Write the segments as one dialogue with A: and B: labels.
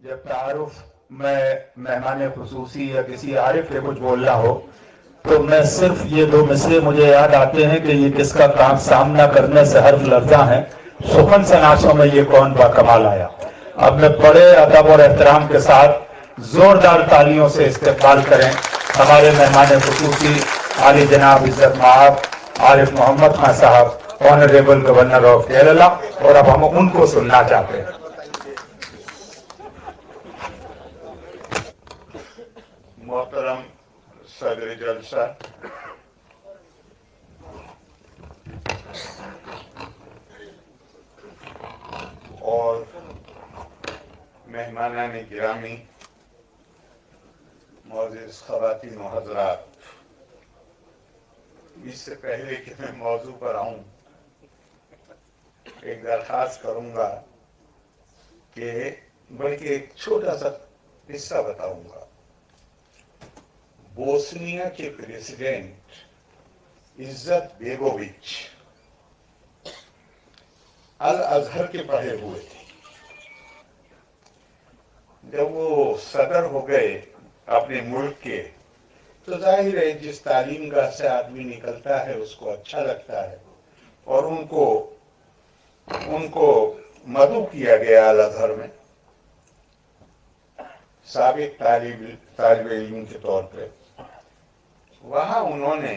A: जब तारुफ में मेहमान खुसूसी या किसी आरिफ के कुछ बोलना हो तो मैं सिर्फ ये दो मिसरे मुझे याद आते हैं कि ये किसका काम सामना करने से हर्फ लर्जा है, सुखन सनासों में ये कौन बा कमाल आया। अब मैं बड़े अदब और एहतराम के साथ जोरदार तालियों से इस्तकबाल करें हमारे मेहमान खुसूसी आली जनाब इज्जत माब आरिफ मोहम्मद खान साहब, ऑनरेबल गवर्नर ऑफ केरला, और अब हम उनको सुनना चाहते हैं।
B: मोहतरम सदर जलसा, और मेहमानान गिरामी, मोअज़्ज़िज़ ख़वातीन व हज़रात, इससे पहले कि मैं मौजू पर आऊं, एक दरख्वास्त करूंगा कि बल्कि एक छोटा सा किस्सा बताऊंगा। बोस्निया के प्रेसिडेंट इज्जत बेगोविच अल अजहर के पढ़े हुए थे। जब वो सदर हो गए अपने मुल्क के, तो जाहिर है जिस तालीम गाह से आदमी निकलता है उसको अच्छा लगता है, और उनको मदऊ किया गया अल अजहर में साबिक तालिब इल्म के तौर पे। वहां उन्होंने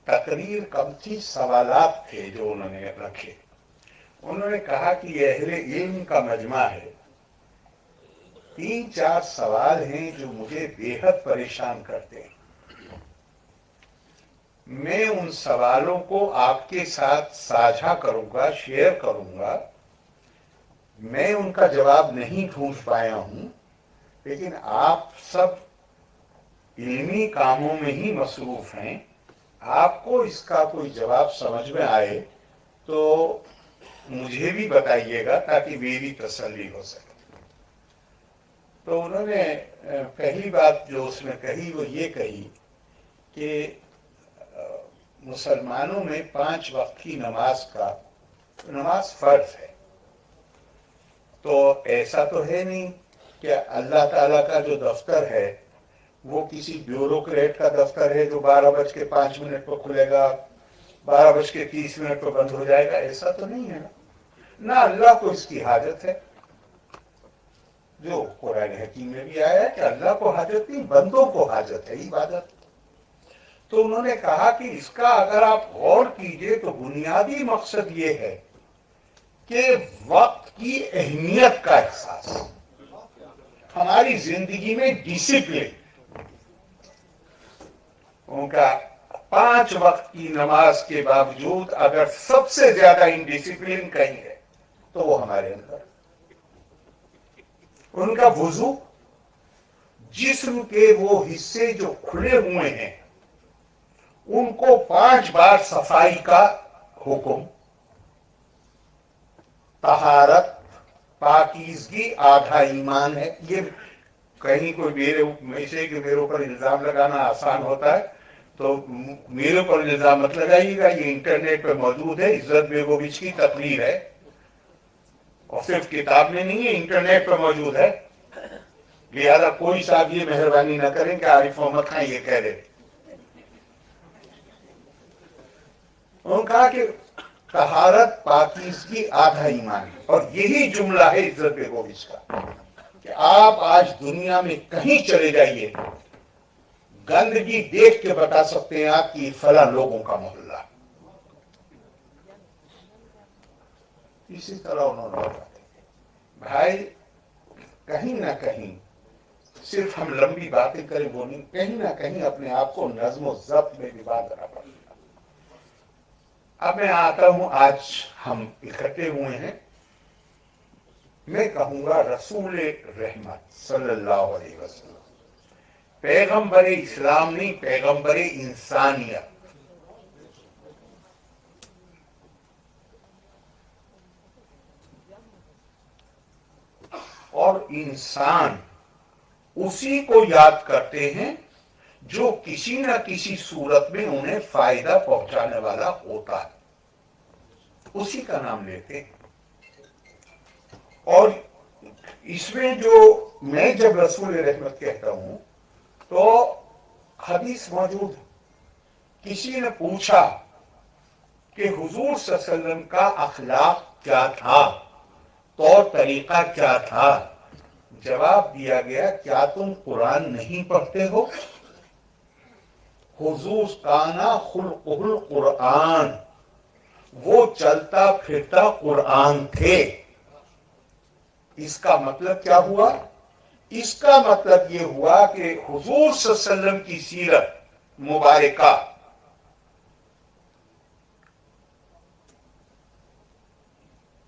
B: तकरीर कम थी, सवालात थे जो उन्होंने रखे। उन्होंने कहा कि यह अहले इल्म का मजमा है, 3-4 सवाल हैं जो मुझे बेहद परेशान करते हैं। मैं उन सवालों को आपके साथ साझा करूंगा, शेयर करूंगा। मैं उनका जवाब नहीं ढूंढ पाया हूं, लेकिन आप सब इल्मी कामों में ही मसरूफ हैं। आपको इसका कोई जवाब समझ में आए तो मुझे भी बताइएगा ताकि मेरी तसल्ली हो सके। तो उन्होंने पहली बात जो उसमें कही वो ये कही कि मुसलमानों में 5 वक्त की नमाज फर्ज है। तो ऐसा तो है नहीं कि अल्लाह ताला का जो दफ्तर है वो किसी ब्यूरोक्रेट का दफ्तर है जो 12:05 पर खुलेगा, 12:30 पर बंद हो जाएगा। ऐसा तो नहीं है ना अल्लाह को इसकी हाजत है। जो कुरान हकीम में भी आया है कि अल्लाह को हाजत नहीं, बंदों को हाजत है, इबादत। तो उन्होंने कहा कि इसका अगर आप गौर कीजिए तो बुनियादी मकसद ये है कि वक्त की अहमियत का एहसास, हमारी जिंदगी में डिसिप्लिन। उनका 5 वक्त की नमाज के बावजूद अगर सबसे ज्यादा इनडिसिप्लिन कहीं है तो वो हमारे अंदर। उनका वुजू, जिस्म के वो हिस्से जो खुले हुए हैं उनको 5 बार सफाई का हुक्म। तहारत, पाकीज़गी आधा ईमान है। ये कहीं कोई मेरे ऊपर इल्जाम लगाना आसान होता है, तो मेरे ऊपर इल्जाम मत लगाइएगा। ये इंटरनेट पे मौजूद है, इज्जत बेगोविच की तकरीर है, और सिर्फ किताब में नहीं है, इंटरनेट पे मौजूद है। लिहाजा कोई साहब ये मेहरबानी ना करें कि आरिफ मोहम्मद खान ये कह रहे। उन्होंने कहा कि तहारत, पाकीज़गी आधा ईमान है, और यही जुमला है इज्जत बेगोविच का कि आप आज दुनिया में कहीं चले जाइए, गंदगी देख के बता सकते हैं आप कि फला लोगों का मोहल्ला। इसी तरह उन्होंने कहा भाई कहीं ना कहीं सिर्फ हम लंबी बातें करें वो नहीं, कहीं ना कहीं अपने आप को नज्म ज़ब्त में भी बांधना पड़ेगा। अब मैं आता हूं, आज हम इकट्ठे हुए हैं, मैं कहूंगा रसूल रहमत सल्लल्लाहु अलैहि वसल्लम, पैगंबर इस्लाम नहीं, पैगंबर इंसानियत। और इंसान उसी को याद करते हैं जो किसी न किसी सूरत में उन्हें फायदा पहुंचाने वाला होता है, उसी का नाम लेते हैं। और اس میں جو میں جب رسول رحمت کہتا ہوں تو حدیث موجود ہے. کسی نے پوچھا کہ حضور صلی اللہ علیہ وسلم کا اخلاق کیا تھا، طور طریقہ کیا تھا؟ جواب دیا گیا کیا تم قرآن نہیں پڑھتے ہو؟ حضور کانا خلقہ القرآن، وہ چلتا پھرتا قرآن تھے. اس کا مطلب کیا ہوا؟ اس کا مطلب یہ ہوا کہ حضور صلی اللہ علیہ وسلم کی سیرت مبارکہ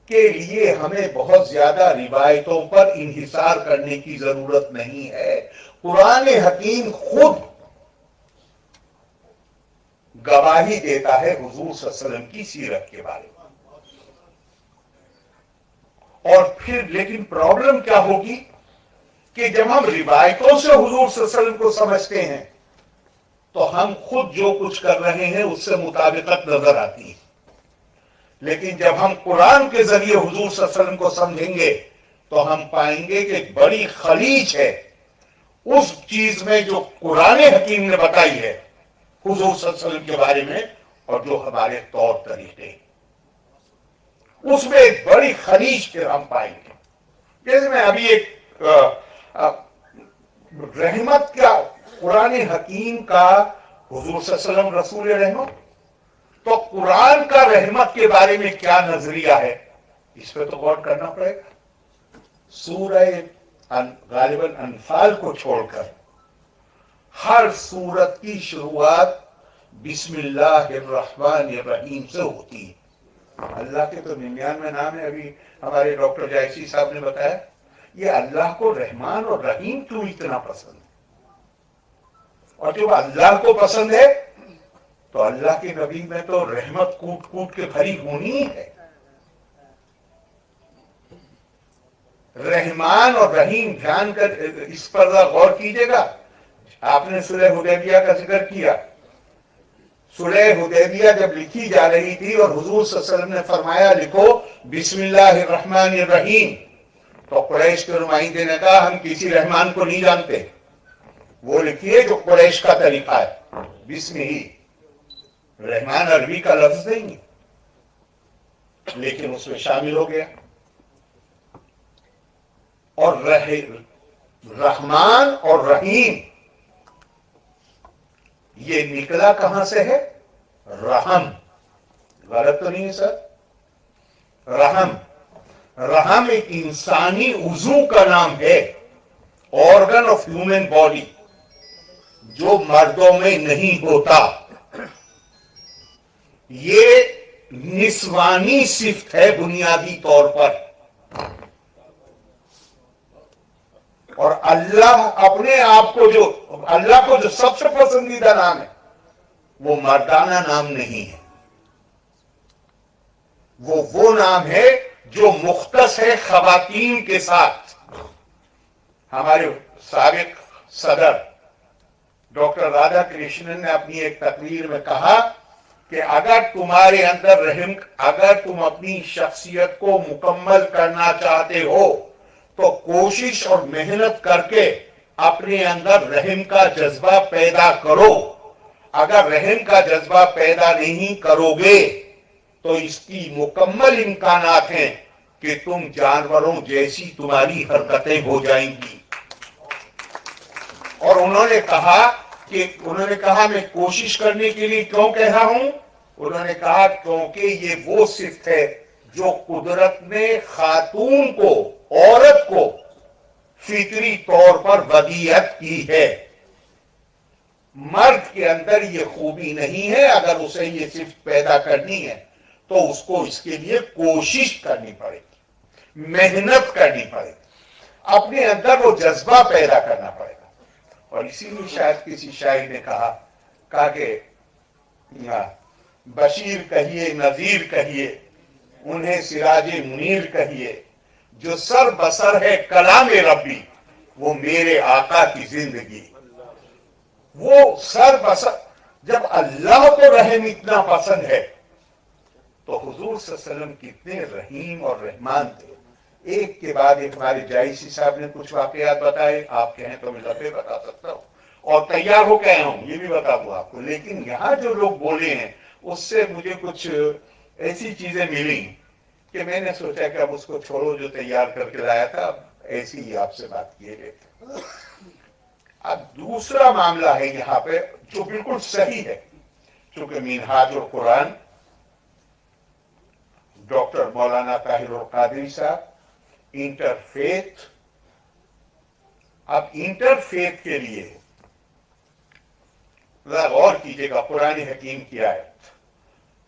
B: کے لیے ہمیں بہت زیادہ روایتوں پر انحصار کرنے کی ضرورت نہیں ہے. قرآن حکیم خود گواہی دیتا ہے حضور صلی اللہ علیہ وسلم کی سیرت کے بارے میں. اور پھر لیکن پرابلم کیا ہوگی کہ جب ہم روایتوں سے حضور صلی اللہ علیہ وسلم کو سمجھتے ہیں تو ہم خود جو کچھ کر رہے ہیں اس سے مطابقت نظر آتی ہے. لیکن جب ہم قرآن کے ذریعے حضور صلی اللہ علیہ وسلم کو سمجھیں گے تو ہم پائیں گے کہ بڑی خلیج ہے اس چیز میں جو قرآن حکیم نے بتائی ہے حضور صلی اللہ علیہ وسلم کے بارے میں اور جو ہمارے طور طریقے، اس میں ایک بڑی خلیج پھر ہم پائیں گے. جیسے میں ابھی ایک رحمت کا قرآن حکیم کا حضور صلی اللہ علیہ وسلم رسول رحمت، تو قرآن کا رحمت کے بارے میں کیا نظریہ ہے اس پہ تو غور کرنا پڑے گا. سورہ غالباً انفال کو چھوڑ کر ہر سورت کی شروعات بسم اللہ الرحمن الرحیم سے ہوتی ہے. اللہ کے تو 99 نام ہے. ابھی ہمارے ڈاکٹر جائسی صاحب نے بتایا یہ اللہ کو رحمان اور رحیم کیوں اتنا پسند ہے. اور جب اللہ کو پسند ہے تو اللہ کے نبی میں تو رحمت کوٹ کوٹ کے بھری ہونی ہے. رحمان اور رحیم دھیان کر اس پر غور کیجئے گا. آپ نے سورہ حدیبیہ کا ذکر کیا. سورہ حدیبیہ جب لکھی جا رہی تھی اور حضور صلی اللہ علیہ وسلم نے فرمایا لکھو بسم اللہ الرحمن الرحیم، تو قریش کے نمائندے نے کہا ہم کسی رحمان کو نہیں جانتے، وہ لکھیے جو قریش کا طریقہ ہے، بسم ہی. رحمان عربی کا لفظ نہیں ہے لیکن اس میں شامل ہو گیا. اور رحمان اور رحیم یہ نکلا کہاں سے ہے؟ رحم. غلط تو نہیں ہے سر؟ رحم، رحم ایک انسانی عضو کا نام ہے، آرگن آف ہیومن باڈی، جو مردوں میں نہیں ہوتا. یہ نسوانی صفت ہے بنیادی طور پر. اور اللہ اپنے آپ کو اللہ کو جو سب سے پسندیدہ نام ہے وہ مردانہ نام نہیں ہے. وہ نام ہے جو مختص ہے خواتین کے ساتھ. ہمارے سابق صدر ڈاکٹر رادھا کرشنن نے اپنی ایک تقریر میں کہا کہ اگر تمہارے اندر اگر تم اپنی شخصیت کو مکمل کرنا چاہتے ہو تو کوشش اور محنت کر کے اپنے اندر رحم کا جذبہ پیدا کرو. اگر رحم کا جذبہ پیدا نہیں کرو گے تو اس کی مکمل امکانات ہیں کہ تم جانوروں جیسی تمہاری حرکتیں ہو جائیں گی. اور انہوں نے کہا میں کوشش کرنے کے لیے کیوں کہہ رہا ہوں؟ انہوں نے کہا کیونکہ یہ وہ صفت ہے جو قدرت نے خاتون کو، عورت کو فطری طور پر ودیعت کی ہے. مرد کے اندر یہ خوبی نہیں ہے. اگر اسے یہ صفت پیدا کرنی ہے تو اس کو اس کے لیے کوشش کرنی پڑے گی، محنت کرنی پڑے گی، اپنے اندر وہ جذبہ پیدا کرنا پڑے گا. اور اسی لیے شاید کسی شاعر نے کہا کہ بشیر کہیے، نذیر کہیے، انہیں سراج منیر کہیے، جو سر بسر ہے کلام ربی، وہ میرے آقا کی زندگی. وہ سر بسر، جب اللہ کو رحم اتنا پسند ہے تو حضور صلی اللہ علیہ وسلم کتنے رحیم اور رحمان تھے. ایک کے بعد ایک ہمارے جائسی صاحب نے کچھ واقعات بتائے، آپ کہیں تو میں لفظ بتا سکتا ہوں اور تیار ہو کے آیا ہوں یہ بھی بتا دوں آپ کو، لیکن یہاں جو لوگ بولے ہیں اس سے مجھے کچھ ایسی چیزیں ملی کہ میں نے سوچا کہ اب اس کو چھوڑو، جو تیار کر کے لایا تھا اب ایسی ہی آپ سے بات کیے گئے تھے۔ اب دوسرا معاملہ ہے یہاں پہ جو بالکل صحیح ہے، چونکہ منہاج القرآن ڈاکٹر مولانا طاہر القادری صاحب انٹرفیتھ، اب انٹرفیتھ کے لیے ذرا غور کیجئے گا قرآن حکیم کی آیت،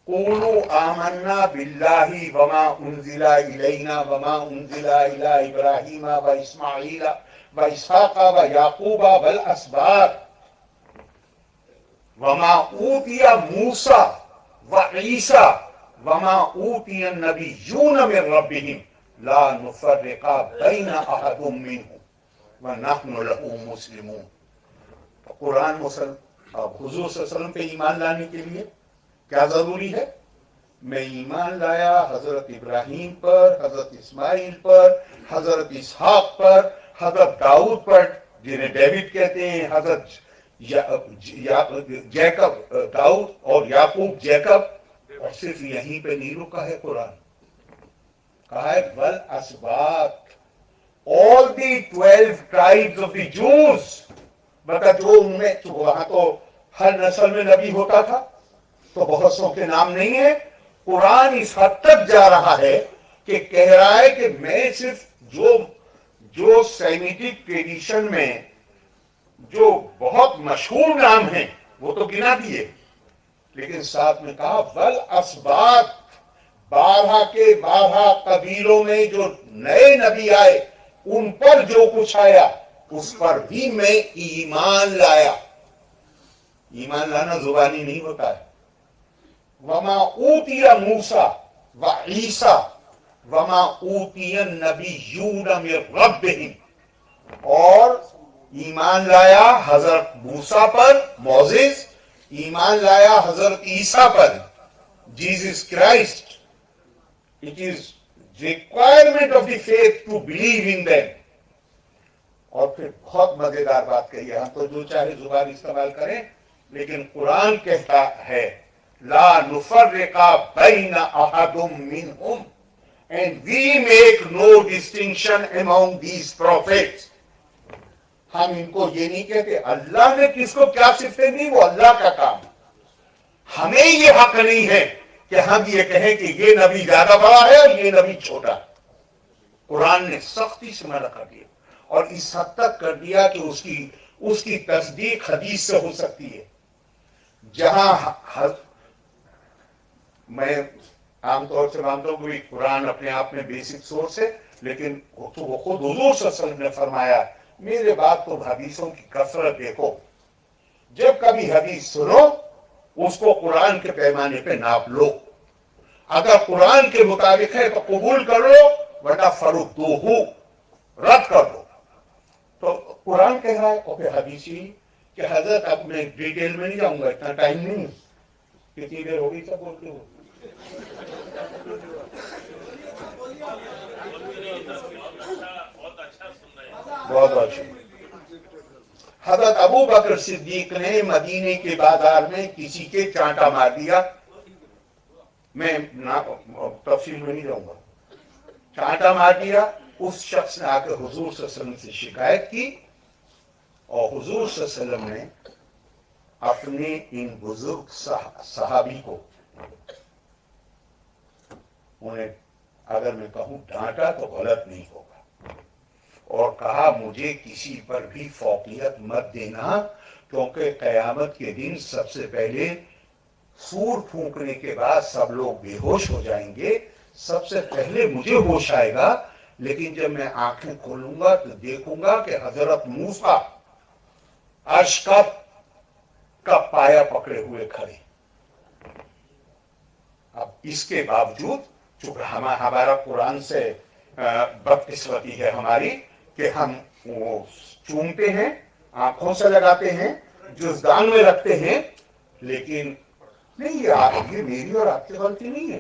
B: قولوا آمنا باللہ وما انزل الینا وما انزل الی ابراہیم و اسماعیل و اسحاق و یعقوب والاسباط وما اوتی موسیٰ و عیسیٰ وما اوتی النبیون من ربهم لا نفرق بین احد منهم ونحن له مسلمون۔ قرآن حضور صلی اللہ علیہ وسلم پہ ایمان لانے کے لیے کیا ضروری ہے؟ میں ایمان لایا حضرت ابراہیم پر، حضرت اسماعیل پر، حضرت اسحاق پر، حضرت داؤد پر جنہیں ڈیوڈ کہتے ہیں، حضرت جیکب داؤد اور یعقوب جیکب، اور صرف یہیں پہ نہیں رکا ہے قرآن، کہا ہے والاسباط، all the 12 tribes of the Jews، بتا جو ان میں وہاں تو ہر نسل میں نبی ہوتا تھا تو بہت سو کے نام نہیں ہے، قرآن اس حد تک جا رہا ہے کہ کہہ رہا ہے کہ میں صرف جو سیمیٹک ٹریڈیشن میں جو بہت مشہور نام ہیں وہ تو گنا دیے، لیکن ساتھ میں کہا والاسباط، 12 کے 12 قبیلوں میں جو نئے نبی آئے ان پر جو کچھ آیا اس پر بھی میں ایمان لایا۔ ایمان لانا زبانی نہیں ہوتا ہے۔ وما اوتی موسیٰ و عیسیٰ وما اوتی النبیون من ربهم، اور ایمان لایا حضرت موسیٰ پر موزیز، ایمان لایا حضرت عیسیٰ پر Jesus Christ. It is requirement of the faith to believe in them۔ اور پھر بہت مزیدار بات کہی ہے، ہم تو جو چاہے زبان استعمال کریں، لیکن قرآن کہتا ہے لا نفرق بین احد منہم، and we make no distinction among these prophets۔ ہم ان کو یہ نہیں کہتے اللہ نے کس کو کیا صفتیں دی، وہ اللہ کا کام، ہمیں یہ حق نہیں ہے کہ ہم یہ کہیں کہ یہ نبی زیادہ بڑا ہے اور یہ نبی چھوٹا۔ قرآن نے سختی سے منع کر دیا، اور اس حد تک کر دیا کہ اس کی تصدیق حدیث سے ہو سکتی ہے۔ جہاں میں عام طور سے مانتا ہوں کہ قرآن اپنے آپ میں بیسک سورس ہے، لیکن وہ خود حضور صلی اللہ علیہ وسلم نے فرمایا میرے بعد تم حدیثوں کی کثرت دیکھو، جب کبھی حدیث سنو اس کو قرآن کے پیمانے پہ ناپ لو، اگر قرآن کے مطابق ہے تو قبول کر لو ورنہ فردوہ، رد کر دو۔ تو قرآن کہہ رہا ہے اور پھر حدیث ہی کہ حضرت اب میں ڈیٹیل میں نہیں جاؤں گا، اتنا ٹائم نہیں ہے، کتنی دیر ہوگی سب بولتے ہو؟ بہت اچھا۔ حضرت ابو بکر صدیق نے مدینے کے بازار میں کسی کے چانٹا مار دیا، میں تفصیل میں نہیں جاؤں گا، چانٹا مار دیا، اس شخص نے آ کر حضور صلی اللہ علیہ وسلم سے شکایت کی، اور حضور صلی اللہ علیہ وسلم نے اپنے ان بزرگ صحابی کو، انہیں اگر میں کہوں ڈانٹا تو غلط نہیں ہوگا، اور کہا مجھے کسی پر بھی فوقیت مت دینا، کیونکہ قیامت کے دن سب سے پہلے سور پھونکنے کے بعد سب لوگ بے ہوش ہو جائیں گے، سب سے پہلے مجھے ہوش آئے گا، لیکن جب میں آنکھیں کھولوں گا تو دیکھوں گا کہ حضرت موسیٰ عرش کا پایا پکڑے ہوئے کھڑے۔ اب اس کے باوجود چونکہ ہمارا قرآن سے بدقسمتی ہے ہماری کہ ہم وہ چومتے ہیں، آنکھوں سے لگاتے ہیں، جزدان میں رکھتے ہیں، لیکن نہیں، یہ میری اور آپ کی غلطی نہیں ہے،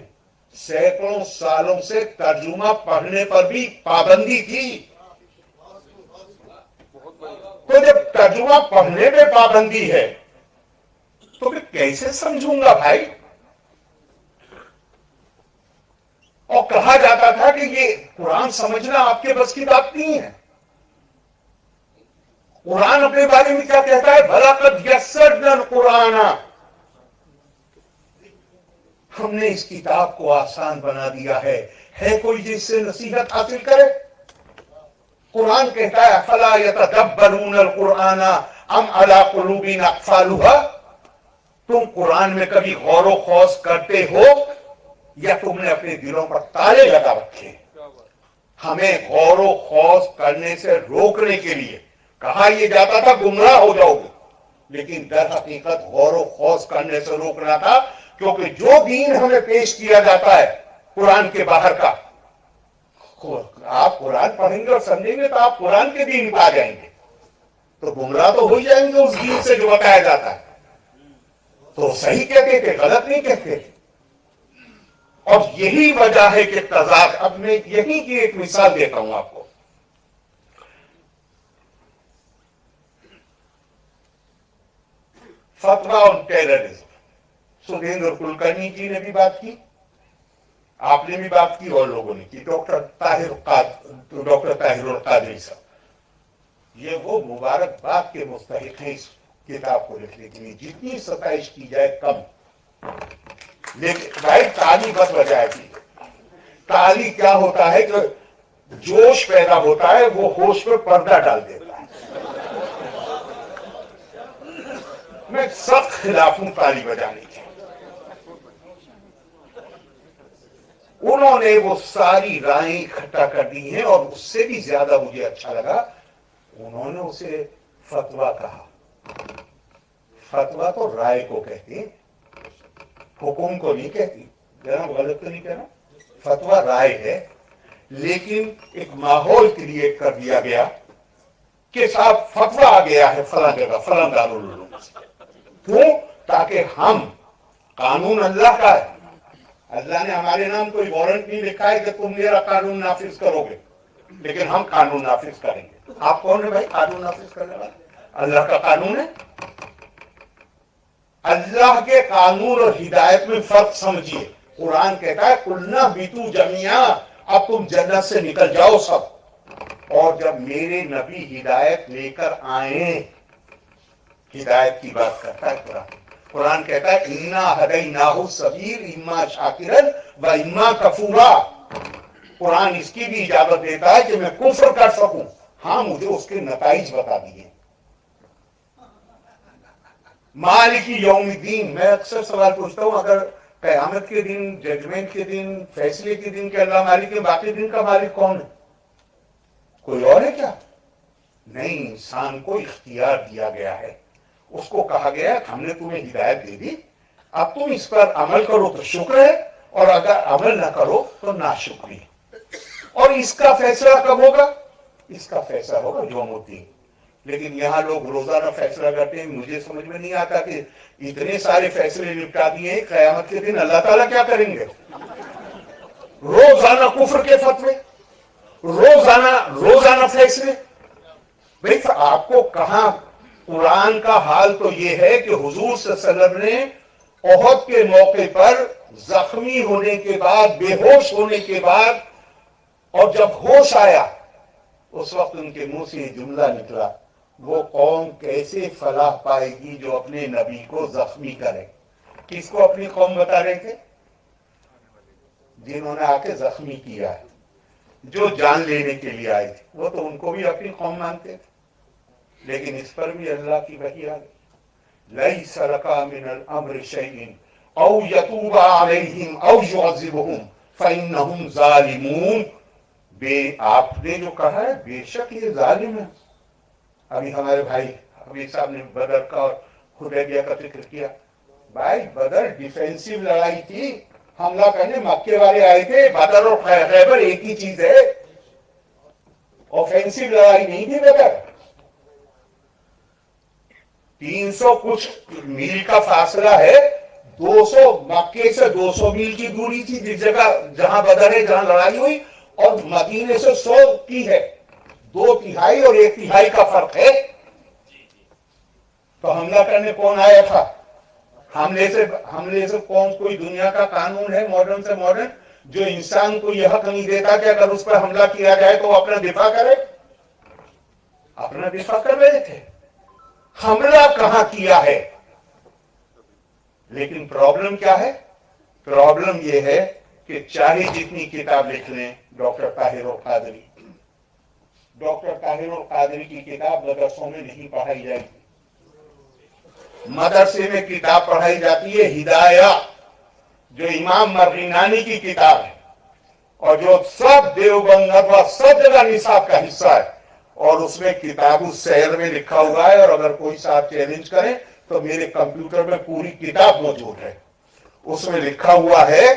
B: सैकड़ों सालों से तर्जुमा पढ़ने पर भी पाबंदी थी। तो जब तर्जुमा पढ़ने पे पाबंदी है तो मैं कैसे समझूंगा भाई। और कहा जाता था कि ये कुरान समझना आपके बस की बात नहीं है। कुरान अपने बारे में क्या कहता है, वलक़द यस्सरना कुराना, हमने इस किताब को आसान बना दिया है कोई जिससे नसीहत हासिल करे। कुरान कहता है अफला यतदब्बरून कुराना अम अला कुलूबिन अक़फ़ालुहा, तुम कुरान में कभी गौर व खौज करते हो या तुमने अपने दिलों पर ताले लगा रखे। हमें गौर व खौज करने से रोकने के लिए कहा यह जाता था गुमराह हो जाओगे, लेकिन दर हकीकत गौर व खौज करने से रोकना था, क्योंकि जो दीन हमें पेश किया जाता है कुरान के बाहर का, आप कुरान पढ़ेंगे और समझेंगे तो आप कुरान के दीन पे आ जाएंगे, तो गुमराह तो हो ही जाएंगे उस दीन से जो बताया जाता है। तो सही कहते थे, गलत नहीं कहते थे। और यही वजह है कि तजाद, अब मैं यही की एक मिसाल देता हूं आपको। फतवा ऑन टेररिज्म, सुरेंद्र कुलकर्णी जी ने भी बात की, आपने भी बात की और लोगों ने की। डॉक्टर ताहिरुल कादरी साहब, ये वो मुबारकबाद के मुस्तहिक हैं इस किताब को लिखने के लिए, जितनी सताइश की जाए कम। लेकिन भाई ताली बस बजाए की, ताली क्या होता है कि जोश पैदा होता है, वो होश पे पर्दा डाल देता है। मैं सख्त खिलाफ हूं ताली बजाने के। उन्होंने वो सारी राहें इकट्ठा कर दी हैं और उससे भी ज्यादा मुझे अच्छा लगा, उन्होंने उसे फतवा कहा। फतवा तो राय को कहती, हुकुम को नहीं कहती, जनाब गलत तो नहीं कहना, फतवा राय है। लेकिन एक माहौल क्रिएट कर दिया गया कि साहब फतवा आ गया है फला जगह फला दारुल उलूम से। क्यों? ताकि हम, कानून अल्लाह का है, अल्लाह ने हमारे नाम कोई वारंट नहीं लिखा है कि तुम मेरा कानून नाफिज करोगे, लेकिन हम कानून नाफिज करेंगे। आप कौन है भाई कानून नाफिज करने वाले? अल्लाह का कानून है। अल्लाह के कानून और हिदायत में फर्क समझिए। कुरान कहता है कुल्ना बीतू जमिया, अब तुम जन्नत से निकल जाओ सब। और जब मेरे नबी हिदायत लेकर आए, हिदायत की बात करता है कुरान। कुरान कहता है इन्ना हदैनाहु सबील इम्मा शाकिरन व इम्मा कफूरा। कुरान इसकी भी इजाजत देता है कि मैं कुफ्र कर सकूं, हाँ मुझे उसके नताइज बता दिए। मालिकी यौमिद्दीन, मैं अक्सर सवाल पूछता हूं, अगर कयामत के दिन, जजमेंट के दिन, फैसले के दिन के अल्लाह मालिक है, बाकी दिन का मालिक कौन है? कोई और है क्या? नहीं, इंसान को इख्तियार दिया गया है। उसको कहा गया हमने तुम्हें हिदायत दे दी, अब तुम इस पर अमल करो तो शुक्र है, और अगर अमल ना करो तो नाशुक्री। और इसका फैसला कब होगा? इसका फैसला होगा यौमुद्दीन। लेकिन यहां लोग रोजाना फैसला करते हैं। मुझे समझ में नहीं आता कि इतने सारे फैसले निपटा दिए, कयामत के दिन अल्लाह ताला क्या करेंगे? रोजाना कुफ्र के फतवे, रोजाना फैसले। भाई आपको कहां, कुरान का हाल तो यह है कि हुजूर सल्लल्लाहु अलैहि वसल्लम ने ओहद के मौके पर जख्मी होने के बाद, बेहोश होने के बाद, और जब होश आया उस वक्त उनके मुंह से जुमला निकला, वो कौम कैसे फलाह पाएगी जो अपने नबी को जख्मी करे। किसको अपनी कौम बता रहे थे? जिन्होंने आके जख्मी किया है, जो जान लेने के लिए आए थे, वो तो उनको भी अपनी कौम मानते थे। लेकिन इस पर भी अल्लाह की वही आ गई, लैसा लका मिनल अम्र शैइन औ यतूबा अलैहिम औ युअज़िबहुम फइन्नहुम ज़ालिमून। आपने जो कहा है बेशक ये जालिम है। अभी हमारे भाई हबीब साहब ने बदर का और हुदैबिया का जिक्र किया। भाई बदर डिफेंसिव लड़ाई थी, हमला करने मक्के वाले आए थे। बदर और खैबर एक ही चीज है, ऑफेंसिव लड़ाई नहीं थी बदर। 300 कुछ मील का फासला है, 200 मक्के से 200 मील की दूरी थी जिस जगह जहां बदर है, जहां लड़ाई हुई, और मदीने से 100 की है, 2/3 और 1/3 का फर्क है। तो हमला करने कौन आया था? हमले से कौन, कोई दुनिया का कानून है मॉडर्न से मॉडर्न जो इंसान को यह हक नहीं देता कि अगर उस पर हमला किया जाए तो वो अपना दिफा करे? अपना दिफा कर रहे थे। हमला कहां किया है? लेकिन प्रॉब्लम क्या है? प्रॉब्लम यह है कि चाहे जितनी किताब लिख लें डॉक्टर ताहिर कादरी की किताब मदरसों में नहीं पढ़ाई जाएगी। मदरसे में किताब पढ़ाई जाती है हिदाया, जो इमाम मरगिनानी की किताब है और जो सब देवबंद नदवा सब जगह निसाब का हिस्सा है, और उसमें किताब उस शहर में लिखा हुआ है। और अगर कोई साहब चैलेंज करे तो मेरे कंप्यूटर में पूरी किताब मौजूद है, उसमें लिखा हुआ है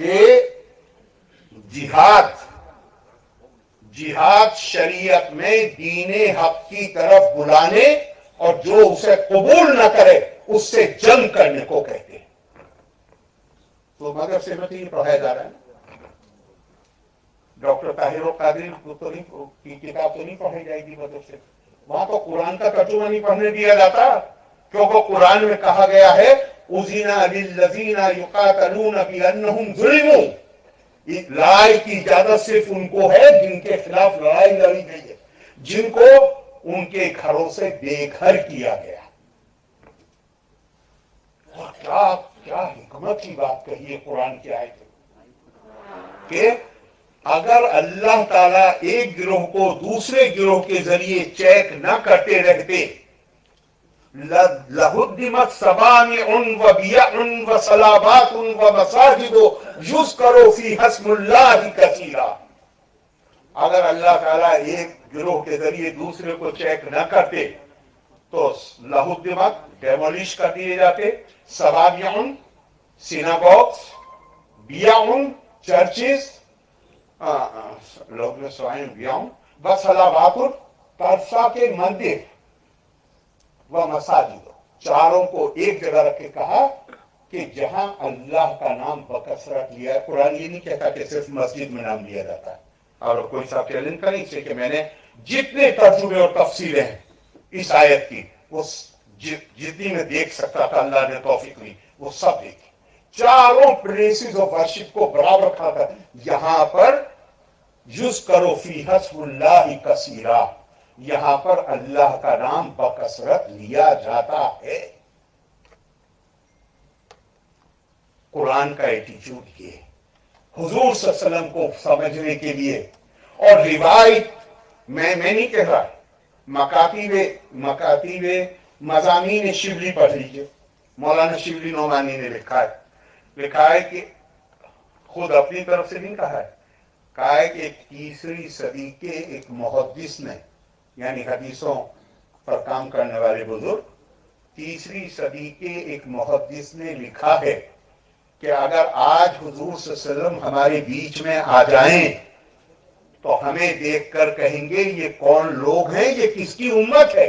B: कि जिहाद शरीयत में दीने हक की तरफ बुलाने और जो उसे कबूल न करे उससे जंग करने को कहते हैं। तो मदरसे में तो ये पढ़ाया जा रहा है। डॉक्टर ताहिर कादरी की किताब तो नहीं पढ़ाई जाएगी मदरसे। वहां तो कुरान का तर्जुमा नहीं पढ़ने दिया जाता, क्योंकि कुरान में कहा गया है उज़िना लिल्लज़ीना युक़ातलूना बिअन्नहुम ज़ुलिमू। लड़ाई की इजाजत सिर्फ उनको है जिनके खिलाफ लड़ाई लड़ी गई है, जिनको उनके घरों से बेघर किया गया। और क्या क्या हिकमत की बात कही है कुरान की आयत कि अगर अल्लाह ताला एक गिरोह को दूसरे गिरोह के जरिए चेक न करते रहते, लहुद्दिमत सबानिउन व बियउन व सलाबातुन व मसाजिदु युज़करू फी हस्मुल्लाहि कसीरा। अगर अल्लाह ताला एक गिरोह के जरिए दूसरे को चेक न करते तो लहुद्दिमत डेमोलिश कर दिए जाते, सबानिउन सिनागॉग्स, बियउन चर्चेस, लोग स्वयं बियउन बसलाबातुन तरसा के मंदिर व मसाजिद, चारों को एक जगह रख के कहा कि जहां अल्लाह का नाम बकसरत लिया। कुरान ये नहीं कहता कि सिर्फ मस्जिद में नाम लिया जाता है। और कोई साहब चैलेंज करें इससे कि मैंने जितने तर्जुमे और तफसीरें हैं इस आयत की वो जितनी मैं देख सकता था, अल्लाह ने तौफीक दी, वो सब देखी। चारों प्लेसेस ऑफ वर्शिप को बराबर रखा था। यहां पर युज़करू फी हस्मुल्लाहि कसीरा, यहां पर अल्लाह का नाम बकसरत लिया जाता है। कुरान का एटीट्यूड ये हुजूर सल्लल्लाहु अलैहि वसल्लम को समझने के लिए। और रिवायत मैं नहीं कह रहा, मकातीबे मज़ामीन शिबली पढ़ लीजिए, मौलाना शिबली नोमानी ने लिखा है कि खुद अपनी तरफ से नहीं कहा है कि 3री सदी के एक मुहद्दिस ने, यानी हदीसों पर काम करने वाले बुजुर्ग, 3री सदी के एक मुहद्दिस ने लिखा है कि अगर आज हुजूर सल्लल्लाहु अलैहि वसल्लम हमारे बीच में आ जाएं तो हमें देखकर कहेंगे ये कौन लोग हैं, ये किसकी उम्मत है।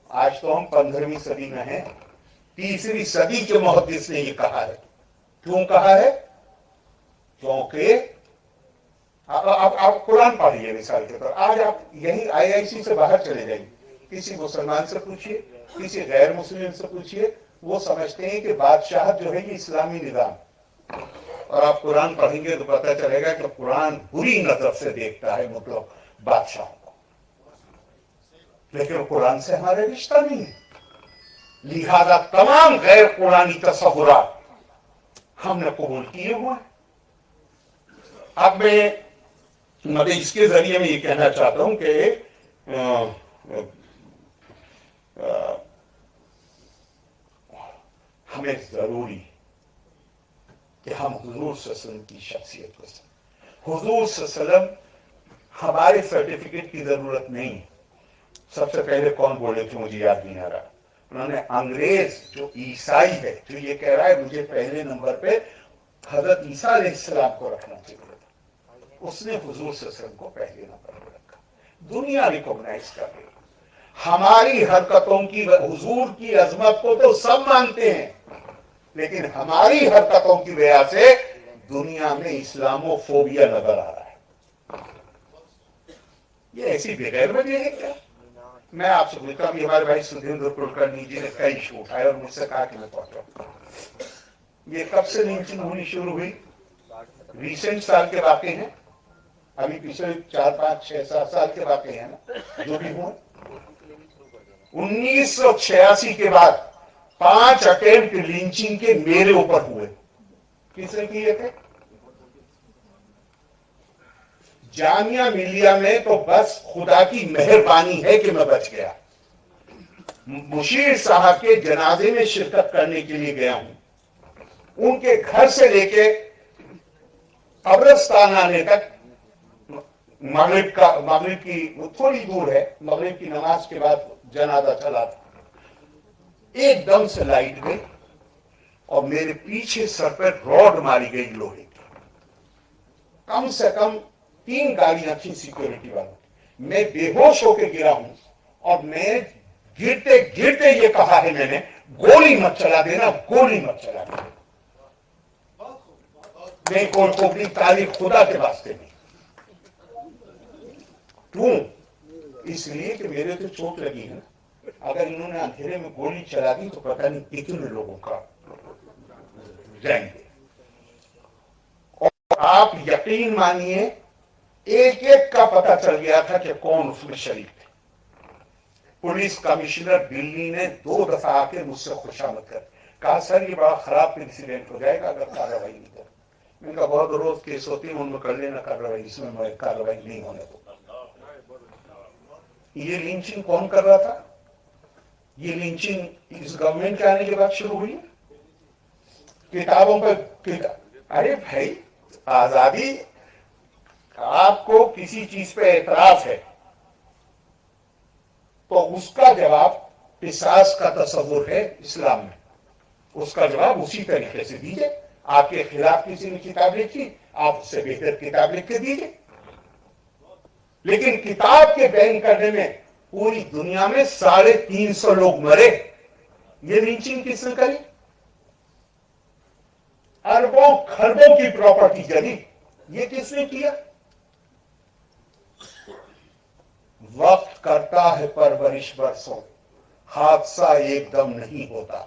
B: आज तो हम 15वीं सदी में हैं, 3री सदी के मुहद्दिस ने ये कहा है। क्यों कहा है? क्योंकि आप कुरान पढ़िए मिसाल के तौर। आज आप यही IIC से बाहर चले जाइए, किसी मुसलमान से पूछिए, किसी गैर मुस्लिम से पूछिए, वो समझते हैं कि बादशाह जो है ये इस्लामी निजाम। और आप कुरान पढ़ेंगे तो पता चलेगा कि कुरान बुरी नजर से देखता है मतलब बादशाह को, लेकिन कुरान से हमारे रिश्ता नहीं है। लिहाजा तमाम गैर कुरानी तसव्वुरात हमने कबूल किए हुए हैं। अब मैं इसके जरिए में ये कहना चाहता हूं कि हमें जरूरी कि हम हुजूर सल्लल्लाहु अलैहि वसल्लम की शख्सियत को समझें। हुजूर सल्लल्लाहु अलैहि वसल्लम हमारे सर्टिफिकेट की जरूरत नहीं। सबसे पहले कौन बोले थे मुझे याद नहीं आ रहा, उन्होंने अंग्रेज जो ईसाई है जो ये कह रहा है मुझे पहले नंबर पे हजरत ईसा अलैहिस्सलाम को रखना चाहिए, उसने हुजूर सल्लल्लाहु अलैहि वसल्लम को पहले नंबर पर रखा। दुनिया रिकॉग्नाइज कर रही। ہماری حرکتوں کی حضور کی عظمت کو تو سب مانتے ہیں، لیکن ہماری حرکتوں کی وجہ سے دنیا میں اسلامو فوبیا نظر آ رہا ہے. یہ ایسی بغیر وجہ ہے کیا؟ میں آپ سے پوچھتا ہوں، ہمارے بھائی سدھیندر کلکرنی جی نے کئی ایشو اٹھائے اور مجھ سے کہا کہ میں پہنچا. یہ کب سے لنچنگ ہونی شروع ہوئی؟ ریسنٹ سال کے واقع ہیں، ابھی پچھلے 4 5 6 7 سال کے واقع ہیں نا جو بھی ہوئے. 1986 کے بعد 5 اٹیمپٹ لنچنگ کے میرے اوپر ہوئے. کس نے کیے تھے؟ جامعہ ملیہ میں تو بس خدا کی مہربانی ہے کہ میں بچ گیا. مشیر صاحب کے جنازے میں شرکت کرنے کے لیے گیا ہوں. ان کے گھر سے لے کے قبرستان آنے تک مغرب کی تھوڑی دور ہے، مغرب کی نماز کے بعد جنازہ چلا تھا. ایک دم سے لائٹ گئی اور میرے پیچھے سر پر راڈ ماری گئی لوہے کی. کم سے کم 3 گاڑیاں تھیں سیکورٹی والوں. میں بے ہوش ہو کے گرا ہوں اور میں گرتے گرتے یہ کہا ہے میں نے، گولی مت چلا دینا، گولی مت چلا دینا. میں کوئی تعریف خدا کے واسطے نہیں. کیوں؟ اس لیے کہ میرے تو چوٹ لگی ہے. اگر انہوں نے اندھیرے میں گولی چلا دی تو پتہ نہیں کتنے لوگوں کا جائیں گے. اور آپ یقین مانیے ایک ایک کا پتہ چل گیا تھا کہ کون اس میں شریک تھے. پولیس کمشنر دلی نے 2 دفعہ آ کے مجھ سے خوشامد کر کہا سر یہ بڑا خراب انسیڈنٹ ہو جائے گا اگر کارروائی نہیں کر. میں نے کہا بہت روز کیس ہوتی ہیں ان میں کر لینا کارروائی، اس میں کارروائی نہیں ہونے دو. یہ لنچنگ کون کر رہا تھا؟ یہ لنچنگ اس گورنمنٹ کے آنے کے بعد شروع ہوئی. کتابوں پر ارے بھائی آزادی، آپ کو کسی چیز پہ اعتراض ہے تو اس کا جواب قصاص کا تصور ہے اسلام میں، اس کا جواب اسی طریقے سے دیجیے. آپ کے خلاف کسی نے کتاب لکھی، آپ اس سے بہتر کتاب لکھ کے دیجیے. لیکن کتاب کے بین کرنے میں پوری دنیا میں 350 لوگ مرے. یہ لنچنگ کس نے کری؟ اربوں خربوں کی پراپرٹی جلی. یہ کس نے کیا؟ وقت کرتا ہے پرورش برسوں، حادثہ ایک دم نہیں ہوتا.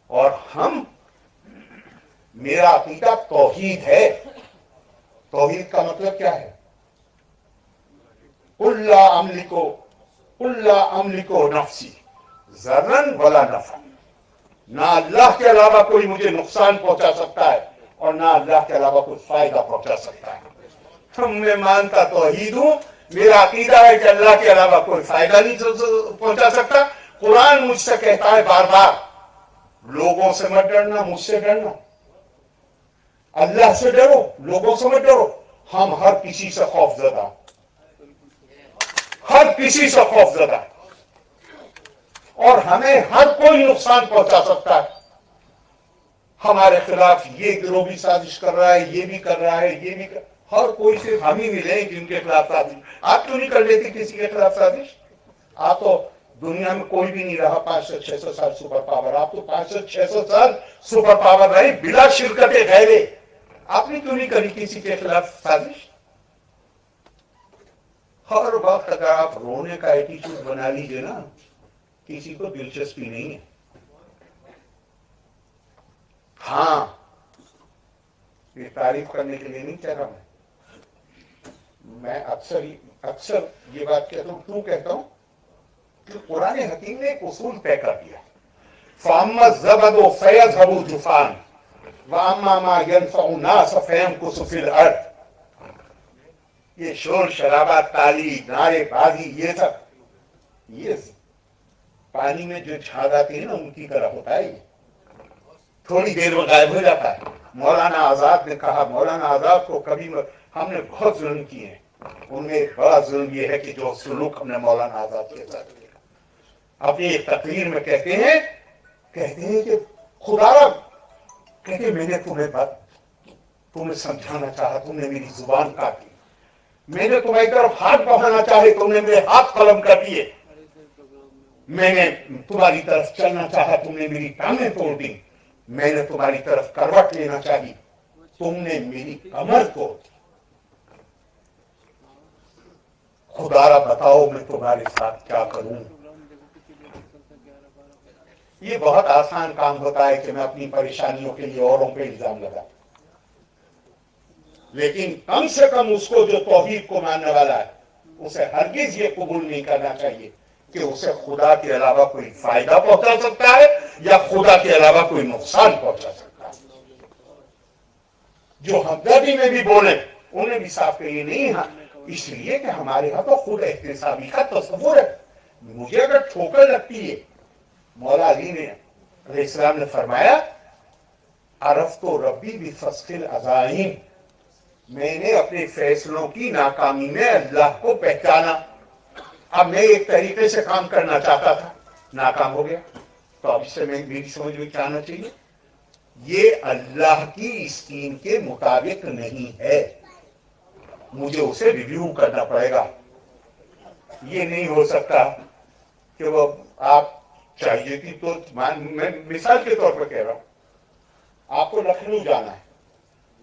B: اور میرا عقیدہ توحید ہے. توحید کا مطلب کیا ہے؟ قل لا املکو نفسی ضررن ولا نفع. نہ اللہ کے علاوہ کوئی مجھے نقصان پہنچا سکتا ہے اور نہ اللہ کے علاوہ کوئی فائدہ پہنچا سکتا ہے. میں مانتا توحید ہوں، میرا عقیدہ ہے کہ اللہ کے علاوہ کوئی فائدہ نہیں پہنچا سکتا. قرآن مجھ سے کہتا ہے بار بار لوگوں سے مت ڈرنا، مجھ سے ڈرنا. اللہ سے ڈرو، لوگوں سے مت ڈرو. ہم ہر کسی سے خوف زدہ، ہر کسی سے خوف زدہ، اور ہمیں ہر کوئی نقصان پہنچا سکتا ہے. ہمارے خلاف یہ گروہ بھی سازش کر رہا ہے، یہ بھی کر رہا ہے، یہ بھی ہر کوئی صرف ہم ہی ملے جن کے خلاف سازش. آپ کیوں نہیں کر لیتے کسی کے خلاف سازش؟ آپ تو دنیا میں کوئی بھی نہیں رہا 500-600 سال سپر پاور. آپ تو 500-600 سال سپر پاور رہے بلا شرکت غیرے. آپ نے کیوں نہیں کری کسی کے خلاف سازش؟ ہر وقت اگر آپ رونے کا ایٹیٹیوڈ بنا لیجئے نا، کسی کو دلچسپی نہیں ہے. ہاں یہ تعریف کرنے کے لیے نہیں کہہ رہا میں اکثر یہ بات کہتا ہوں. کیوں کہتا ہوں؟ کہ قرآن حکیم نے ایک اصول طے کر دیا. فَأَمَّا الزَّبَدُ فَيَذْهَبُ جُفَاءً وَأَمَّا مَا يَنفَعُ النَّاسَ فَيَمْكُثُ فِي الْأَرْضِ. یہ شور شرابہ، تالی، نعرے بازی، یہ سب یہ پانی میں جو جھاگ آتی ہے نا ان کی طرح ہوتا ہے. یہ تھوڑی دیر میں غائب ہو جاتا ہے. مولانا آزاد نے کہا، مولانا آزاد کو کبھی ہم نے بہت ظلم کیے ہیں، ان میں ایک بڑا ظلم یہ ہے کہ جو سلوک ہم نے مولانا آزاد کے ساتھ کیا. اپنی ایک تقریر میں کہتے ہیں کہ خدا کہتے میں نے تمہیں سمجھانا چاہا، تم نے میری زبان کاٹی. मैंने तुम्हारी तरफ हाथ बढ़ाना चाहे तुमने मेरे हाथ कलम कर दिए, मैंने तुम्हारी तरफ चलना चाहा तुमने मेरी टांगें तोड़ दी, मैंने तुम्हारी तरफ करवट लेना चाहिए तुमने मेरी कमर तोड़ दी। खुदारा बताओ मैं तुम्हारे साथ क्या करूं। ये बहुत आसान काम होता है कि मैं अपनी परेशानियों के लिए औरों पे इल्जाम लगा, लेकिन कम से कम उसको जो तौहीद को मानने वाला है उसे हरगिज ये कबूल नहीं करना चाहिए कि उसे खुदा के अलावा कोई फायदा पहुंचा सकता है या खुदा के अलावा कोई नुकसान पहुंचा सकता है। जो हमदर्दी में भी बोले उन्हें भी साफ कहिए नहीं, हाँ इसलिए कि हमारे यहाँ तो खुद एहतिसाबी का तस्वुर है, मुझे अगर ठोकर लगती है, मौला अली ने अलैहिस्सलाम ने फरमाया अरफ तो रब्बी भी फस्किल अज़ाइम, मैंने अपने फैसलों की नाकामी में अल्लाह को पहचाना। अब मैं एक तरीके से काम करना चाहता था, नाकाम हो गया, तो अब इससे मेरी समझ में क्या आना चाहिए, ये अल्लाह की स्कीम के मुताबिक नहीं है, मुझे उसे रिव्यू करना पड़ेगा। ये नहीं हो सकता कि वो आप चाहिए थी तो मैं मिसाल के तौर पर कह रहा हूं, आपको लखनऊ जाना है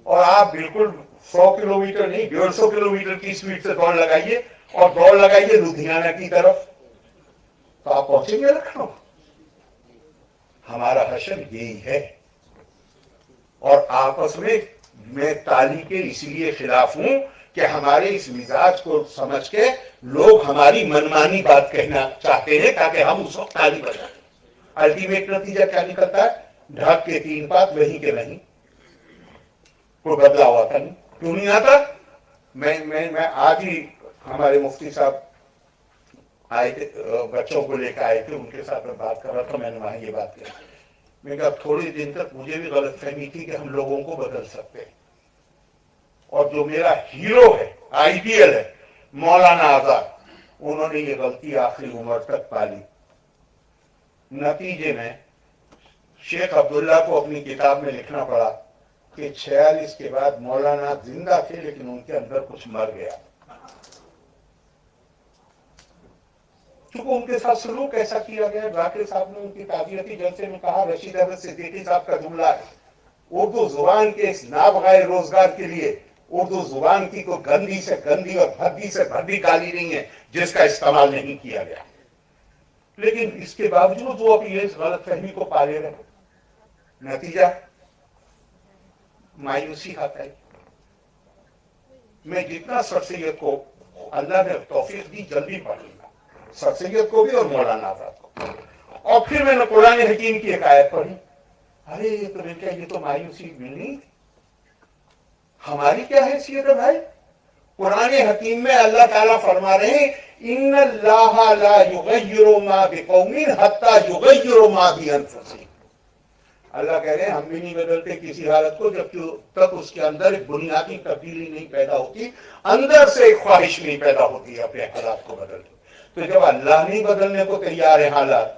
B: और आप बिल्कुल 100 किलोमीटर नहीं 150 किलोमीटर की स्पीड से दौड़ लगाइए और दौड़ लगाइए लुधियाना की तरफ, तो आप पहुंचेंगे लखनऊ। हमारा हशर यही है। और आपस में मैं ताली के इसलिए खिलाफ हूं कि हमारे इस मिजाज को समझ के लोग हमारी मनमानी बात कहना चाहते हैं ताकि हम उस वक्त ताली बजाएं। अल्टीमेट नतीजा क्या निकलता है, ढक के 3 पात वहीं के वहीं, कोई बदलाव आता नहीं। क्यों नहीं आता? मैं आज ही हमारे मुफ्ती साहब आए थे, बच्चों को लेकर आए थे, उनके साथ में बात कर रहा था, मैंने वहां ये बात कही, मैं कहा थोड़ी दिन तक मुझे भी गलतफहमी थी कि हम लोगों को बदल सकते हैं, और जो मेरा हीरो है, आइडियल है, मौलाना आजाद, उन्होंने ये गलती आखिरी उम्र तक पाली। नतीजे में शेख अब्दुल्ला को अपनी किताब में लिखना पड़ा कि 46 के बाद मौलाना जिंदा थे लेकिन उनके अंदर कुछ मर गया, क्योंकि उनके साथ सलूक ऐसा किया गया। जाकिर साहब ने उनकी ताज़ियती जलसे में कहा, रशीद अहमद सिद्दीकी साहब का जुमला है, उर्दू जुबान के इस नाबगाए रोजगार के लिए उर्दू जुबान की कोई गंदी से गंदी और भद्दी से भद्दी गाली नहीं है जिसका इस्तेमाल नहीं किया गया। लेकिन इसके बावजूद वो अपनी इस गलतफहमी को पाले रहे, नतीजा मायूसी आता है। मैं जितना सर सैयद को अल्लाह ने तौफीक दी जल्दी पढ़ लूंगा, सर सैयद को भी और मौलाना आजाद को, और फिर मैंने कुरान हकीम की एक आयत पढ़ी, अरे तो बेटा ये तो मायूसी मिलनी थी, हमारी क्या हैसियत है भाई। कुरान हकीम में अल्लाह ताला फरमा रहे हैं, इन्नल्लाहा ला युगय्यिरु मा बिकौमिन हत्ता युगय्यिरु मा बिअनफुसिहिम। अल्लाह कह रहे हैं हम भी नहीं बदलते किसी हालत को जब तक उसके अंदर एक बुनियादी तब्दीली नहीं पैदा होती, अंदर से एक ख्वाहिश नहीं पैदा होती है अपने हालात को बदलने। तो जब अल्लाह नहीं बदलने को तैयार है हालात,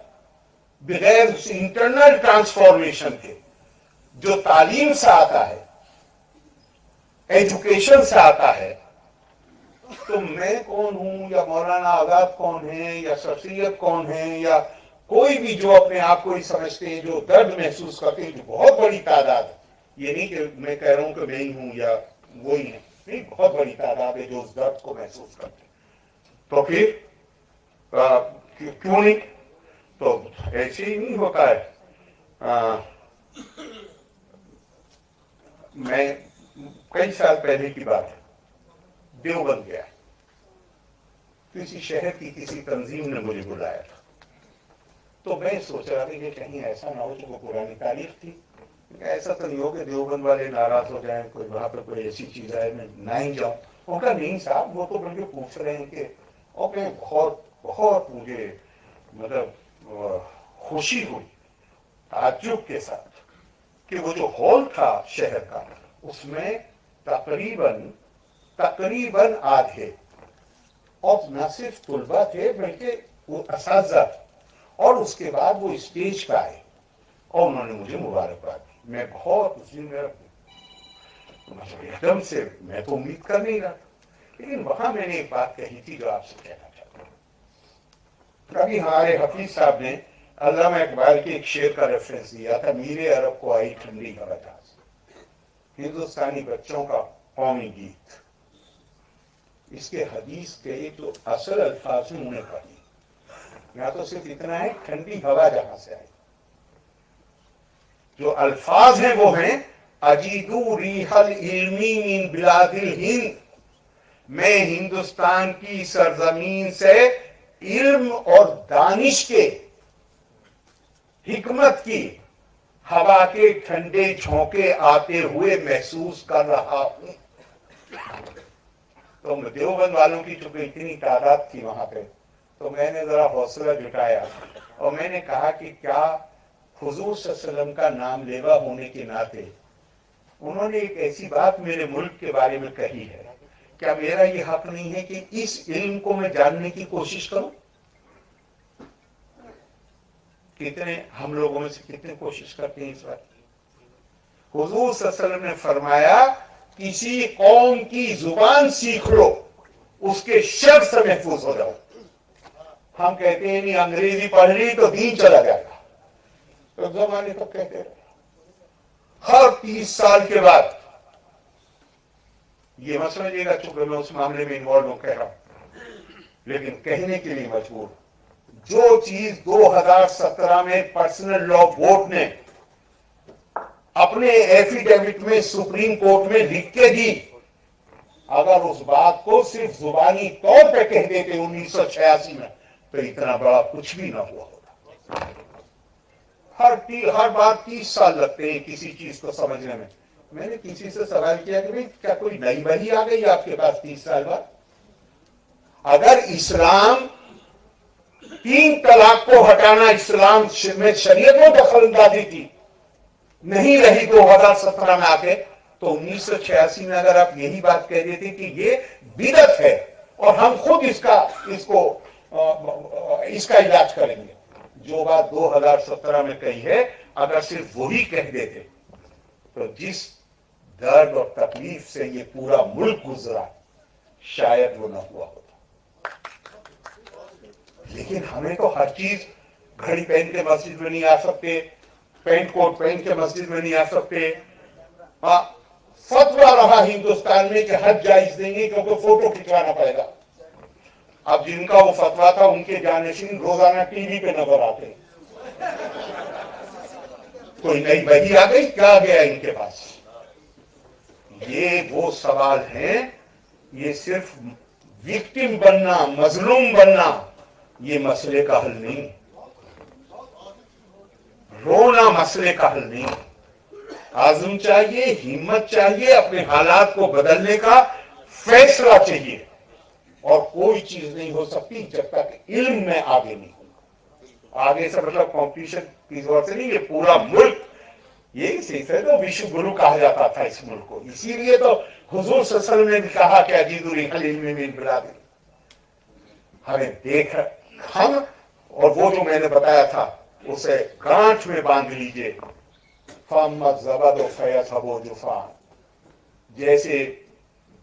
B: बगैर उस इंटरनल ट्रांसफॉर्मेशन के जो तालीम से आता है, एजुकेशन से आता है, तो मैं कौन हूं या मौलाना आजाद कौन है या सर सैयद कौन है या कोई भी जो अपने आप को ही समझते हैं, जो दर्द महसूस करते हैं, जो बहुत बड़ी तादाद है, ये नहीं कि मैं कह रहा हूं कि मैं ही हूं या वो ही है, नहीं, बहुत बड़ी तादाद है जो उस दर्द को महसूस करते हैं। तो फिर क्यों नहीं, तो ऐसे ही नहीं होता है। मैं कई साल पहले की बात है, देवबंद गया, किसी शहर की किसी तंजीम ने मुझे बुलाया था, तो मैं सोच रहा था कि कहीं ऐसा ना हो जो पुरानी तारीख थी, ऐसा तो नहीं हो कि देवबंद वाले नाराज हो जाएं, कोई वहां पर कोई ऐसी चीज आए मैं ना ही जाऊं। उनका नहीं साहब, वो तो बल्कि पूछ रहे हैं कि, और मैं बहुत बहुत मुझे मतलब खुशी हुई ताज्जुब के साथ कि वो जो हॉल था शहर का, उसमें तकरीबन आधे और न सिर्फ तुलबा थे बल्कि वो असातिज़ा, और उसके बाद वो स्टेज पे आए और उन्होंने मुझे मुबारकबाद दी। मैं बहुत उस दिन एकदम से मैं तो उम्मीद कर नहीं रहा, لیکن وہاں میں نے ایک بات کہی تھی جو آپ سے کہنا چاہتا ہوں. کبھی ہمارے حفیظ صاحب نے علامہ اقبال کے ایک شعر کا ریفرنس دیا تھا، میرے عرب کو آئی ٹھنڈی ہوا جہاز، ہندوستانی بچوں کا قومی گیت. اس کے حدیث کے جو اصل الفاظ ہیں انہیں پڑھی. یہاں تو صرف اتنا ہے ٹھنڈی ہوا جہاں سے آئی. جو الفاظ ہیں وہ ہیں اجیدو ریح العلمی من بلاد الہند، میں ہندوستان کی سرزمین سے علم اور دانش کے، حکمت کی ہوا کے ٹھنڈے جھونکے آتے ہوئے محسوس کر رہا ہوں. تو دیوبند والوں کی چونکہ اتنی تعداد تھی وہاں پہ، تو میں نے ذرا حوصلہ جٹایا اور میں نے کہا کہ کیا حضور صلی اللہ علیہ وسلم کا نام لیوا ہونے کے ناطے انہوں نے ایک ایسی بات میرے ملک کے بارے میں کہی ہے، کیا میرا یہ حق نہیں ہے کہ اس علم کو میں جاننے کی کوشش کروں؟ کتنے ہم لوگوں میں سے کتنے کوشش کرتے ہیں اس بات کی؟ حضور صلی اللہ علیہ وسلم نے فرمایا کسی قوم کی زبان سیکھ لو، اس کے شر سے محفوظ ہو جاؤ. ہم کہتے ہیں نہیں انگریزی پڑھ لی تو دین چلا جائے گا، تو زمانے تک کہتے رہے. ہر 30 سال کے بعد یہ مت سمجھیے گا چونکہ میں اس معاملے میں انوالو ہوں کہہ رہا ہوں، لیکن کہنے کے لیے مجبور. جو چیز 2017 میں پرسنل لا بورڈ نے اپنے ایفیڈیوٹ میں سپریم کورٹ میں لکھ کے دی، اگر اس بات کو صرف زبانی طور پہ کہہ دیتے 1986 میں تو اتنا بڑا کچھ بھی نہ ہوا ہوتا. ہر بار 30 سال لگتے ہیں کسی چیز کو سمجھنے میں. میں نے کسی سے سوال کیا کہ کیا کوئی نئی وحی آ گئی آپ کے پاس 30 سال بعد؟ اگر اسلام 3 طلاق کو ہٹانا اسلام میں شریعت میں دخل اندازی تھی نہیں رہی 2017 میں آ کے، تو 1986 میں اگر آپ یہی بات کہہ دیتے کہ یہ بدعت ہے اور ہم خود اس کا علاج کریں گے، جو بات 2017 میں کہی ہے اگر صرف وہی کہہ دیتے تو جس درد اور تکلیف سے یہ پورا ملک گزرا شاید وہ نہ ہوا ہوتا. لیکن ہمیں تو ہر چیز، گھڑی پہن کے مسجد میں نہیں آ سکتے، پینٹ کوٹ پہن کے مسجد میں نہیں آ سکتے. فتویٰ رہا ہندوستان میں کہ حج جائز دیں گے کیونکہ فوٹو کھنچوانا پڑے گا. اب جن کا وہ فتویٰ تھا ان کے جانشین روزانہ ٹی وی پہ نظر آتے. کوئی نئی وحی آ گئی، کیا گیا ان کے پاس؟ یہ وہ سوال ہیں، یہ صرف وکٹم بننا، مظلوم بننا یہ مسئلے کا حل نہیں، رونا مسئلے کا حل نہیں. عزم چاہیے، ہمت چاہیے، اپنے حالات کو بدلنے کا فیصلہ چاہیے. اور کوئی چیز نہیں ہو سکتی جب تک علم میں آگے نہیں ہو. آگے سے مطلب کمپٹیشن کی زور سے نہیں، یہ پورا ملک، یہی صحیح ہے تو وشو گرو کہا جاتا تھا اس ملک کو. اسی لیے تو حضور صلی اللہ علیہ وسلم نے بھی کہا کہ اجیدو ریح العلم من بلاد. ہمیں دیکھ ہم، اور وہ جو میں نے بتایا تھا اسے گانٹھ میں باندھ لیجئے. فَأَمَّا الزَّبَدُ فَيَذْهَبُ جُفَاءً، جیسے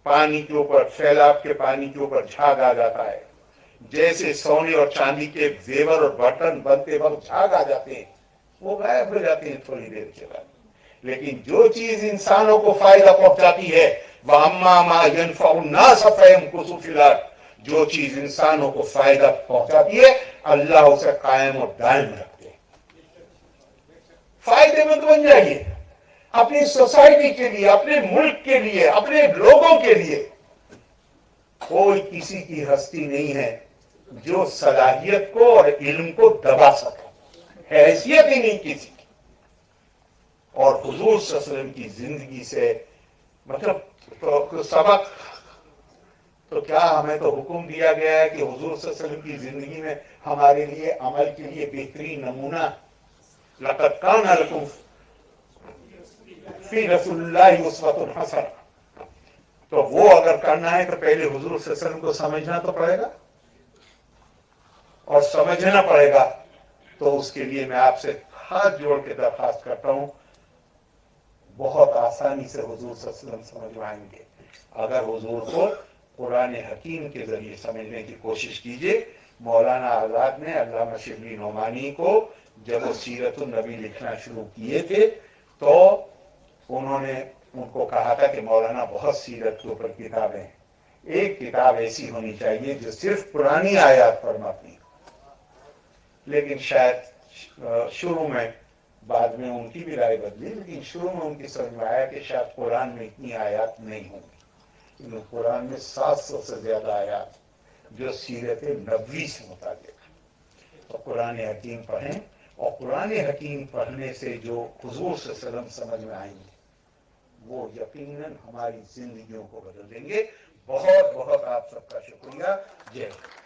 B: پانی کے اوپر، سیلاب کے پانی کے اوپر جھاگ آ جاتا ہے، جیسے سونے اور چاندی کے زیور اور برتن بنتے وقت جھاگ آ جاتے ہیں، وہ غائب ہو جاتے ہیں تھوڑی دیر کے بعد. لیکن جو چیز انسانوں کو فائدہ پہنچاتی ہے وَأَمَّا مَا يَنْفَعُ النَّاسَ فَيَمْكُثُ فِي الْأَرْضِ، جو چیز انسانوں کو فائدہ پہنچاتی ہے اللہ اسے قائم اور دائم رکھتے ہیں. فائدے مند بن جائیے اپنی سوسائٹی کے لیے، اپنے ملک کے لیے، اپنے لوگوں کے لیے. کوئی کسی کی ہستی نہیں ہے جو صلاحیت کو اور علم کو دبا سکے، حیثیت ہی نہیں کسی کی. اور حضور صلی اللہ علیہ وسلم کی زندگی سے مطلب تو سبق تو کیا، ہمیں تو حکم دیا گیا ہے کہ حضور صلی اللہ علیہ وسلم کی زندگی میں ہمارے لیے عمل کے لیے بہترین نمونہ لقد کان لکم فی رسول اللہ اسوۃ حسنہ. تو وہ اگر کرنا ہے تو پہلے حضور صلی اللہ علیہ وسلم کو سمجھنا تو پڑے گا، اور سمجھنا پڑے گا تو اس کے لیے میں آپ سے ہاتھ جوڑ کے درخواست کرتا ہوں، بہت آسانی سے حضور صلی اللہ علیہ وسلم سمجھوائیں گے اگر حضور کو कुरान हकीम के जरिए समझने की कोशिश कीजिए। मौलाना आजाद ने अल्लामा शिबली नोमानी को जब वो सीरतुन नबी लिखना शुरू किए थे तो उन्होंने उनको कहा था कि मौलाना बहुत सीरत के ऊपर किताबें हैं, एक किताब ऐसी होनी चाहिए जो सिर्फ पुरानी आयात पर मबनी हो। लेकिन शायद शुरू में, बाद में उनकी भी राय बदली, लेकिन शुरू में उनकी समझ में आया कि शायद कुरान में इतनी आयात नहीं होंगी। लेकिन कुरान में 700 से ज्यादा आयात जो सीरत नबवी से मुताबिक। तो कुरान हकीम पढ़ें, और कुरान हकीम पढ़ने से जो हुजूर सल्लल्लाहु अलैहि वसल्लम समझ में आएंगे वो यकीनन हमारी जिंदगियों को बदल देंगे। बहुत बहुत आप सबका शुक्रिया। जय हिंद।